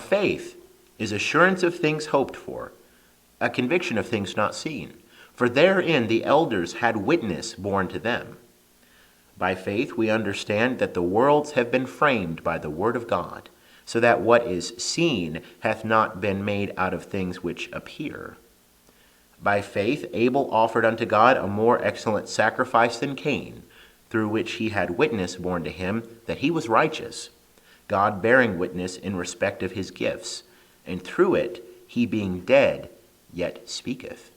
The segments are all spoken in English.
faith is assurance of things hoped for, a conviction of things not seen. For therein the elders had witness borne to them. By faith we understand that the worlds have been framed by the word of God, so that what is seen hath not been made out of things which appear. By faith Abel offered unto God a more excellent sacrifice than Cain, through which he had witness borne to him that he was righteous, God bearing witness in respect of his gifts, and through it he being dead yet speaketh.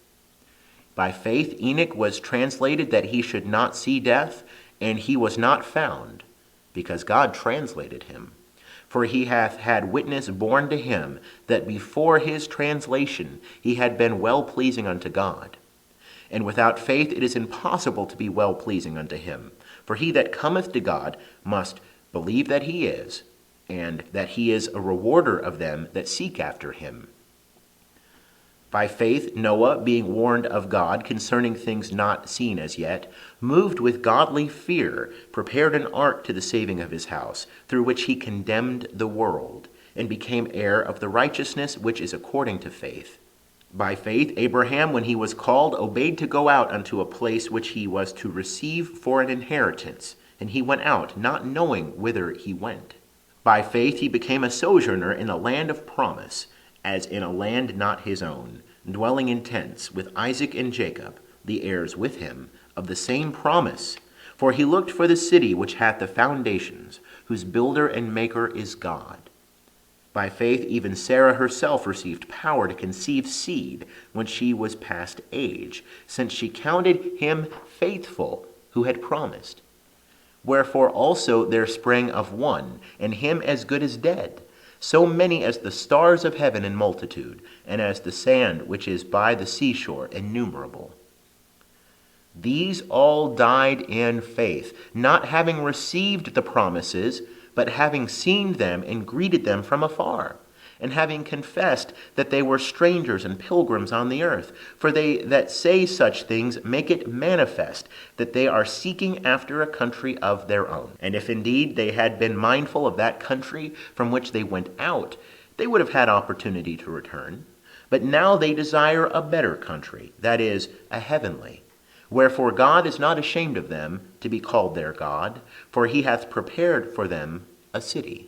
By faith Enoch was translated that he should not see death, and he was not found, because God translated him. For he hath had witness borne to him that before his translation he had been well-pleasing unto God. And without faith it is impossible to be well-pleasing unto him. For he that cometh to God must believe that he is, and that he is a rewarder of them that seek after him. By faith Noah, being warned of God concerning things not seen as yet, moved with godly fear, prepared an ark to the saving of his house, through which he condemned the world, and became heir of the righteousness which is according to faith. By faith Abraham, when he was called, obeyed to go out unto a place which he was to receive for an inheritance, and he went out, not knowing whither he went. By faith he became a sojourner in a land of promise, as in a land not his own, dwelling in tents with Isaac and Jacob, the heirs with him, of the same promise. For he looked for the city which hath the foundations, whose builder and maker is God. By faith even Sarah herself received power to conceive seed when she was past age, since she counted him faithful who had promised. Wherefore also there sprang of one, and him as good as dead, so many as the stars of heaven in multitude, and as the sand which is by the seashore innumerable. These all died in faith, not having received the promises, but having seen them and greeted them from afar, and having confessed that they were strangers and pilgrims on the earth. For they that say such things make it manifest that they are seeking after a country of their own. And if indeed they had been mindful of that country from which they went out, they would have had opportunity to return. But now they desire a better country, that is, a heavenly. Wherefore God is not ashamed of them to be called their God, for he hath prepared for them a city.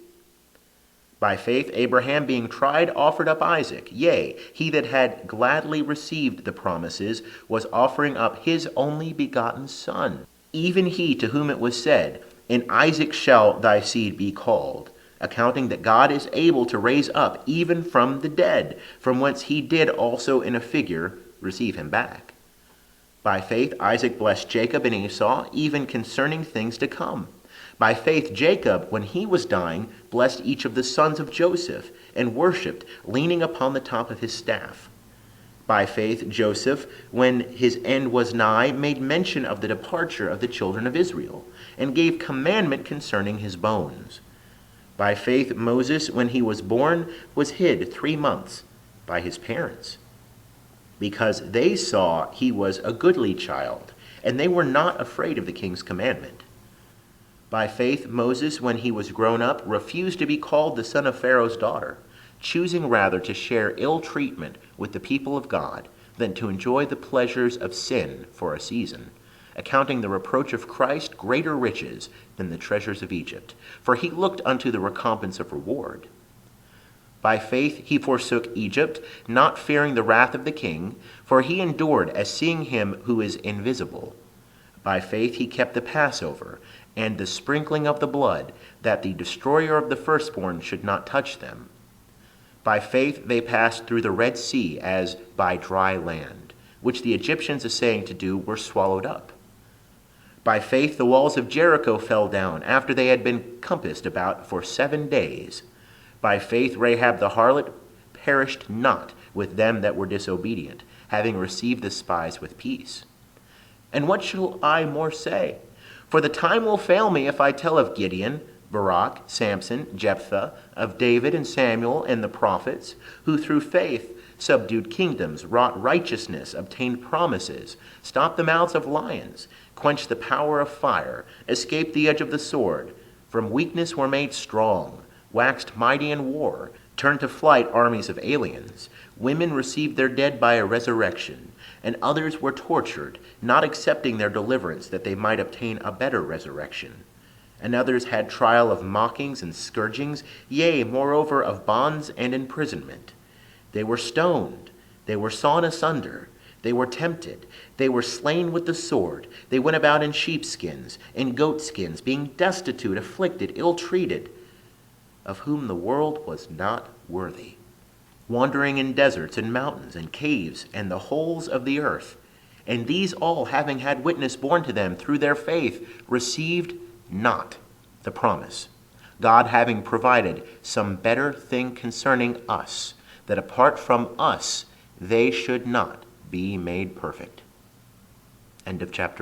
By faith Abraham, being tried, offered up Isaac. Yea, he that had gladly received the promises was offering up his only begotten son, even he to whom it was said, In Isaac shall thy seed be called, accounting that God is able to raise up even from the dead, from whence he did also in a figure receive him back. By faith Isaac blessed Jacob and Esau, even concerning things to come. By faith Jacob, when he was dying, blessed each of the sons of Joseph, and worshipped, leaning upon the top of his staff. By faith Joseph, when his end was nigh, made mention of the departure of the children of Israel, and gave commandment concerning his bones. By faith Moses, when he was born, was hid 3 months by his parents, because they saw he was a goodly child, and they were not afraid of the king's commandment. By faith Moses, when he was grown up, refused to be called the son of Pharaoh's daughter, choosing rather to share ill treatment with the people of God than to enjoy the pleasures of sin for a season, accounting the reproach of Christ greater riches than the treasures of Egypt, for he looked unto the recompense of reward. By faith he forsook Egypt, not fearing the wrath of the king, for he endured as seeing him who is invisible. By faith he kept the Passover, and the sprinkling of the blood, that the destroyer of the firstborn should not touch them. By faith they passed through the Red Sea as by dry land, which the Egyptians essaying to do were swallowed up. By faith the walls of Jericho fell down, after they had been compassed about for 7 days. By faith Rahab the harlot perished not with them that were disobedient, having received the spies with peace. And what shall I more say? For the time will fail me if I tell of Gideon, Barak, Samson, Jephthah, of David and Samuel and the prophets, who through faith subdued kingdoms, wrought righteousness, obtained promises, stopped the mouths of lions, quenched the power of fire, escaped the edge of the sword, from weakness were made strong, waxed mighty in war, turned to flight armies of aliens. Women received their dead by a resurrection, and others were tortured, not accepting their deliverance that they might obtain a better resurrection. And others had trial of mockings and scourgings, yea, moreover, of bonds and imprisonment. They were stoned, they were sawn asunder, they were tempted, they were slain with the sword, they went about in sheepskins, in goatskins, being destitute, afflicted, ill-treated, of whom the world was not worthy, wandering in deserts and mountains and caves and the holes of the earth. And these all, having had witness borne to them through their faith, received not the promise, God having provided some better thing concerning us, that apart from us they should not be made perfect. End of chapter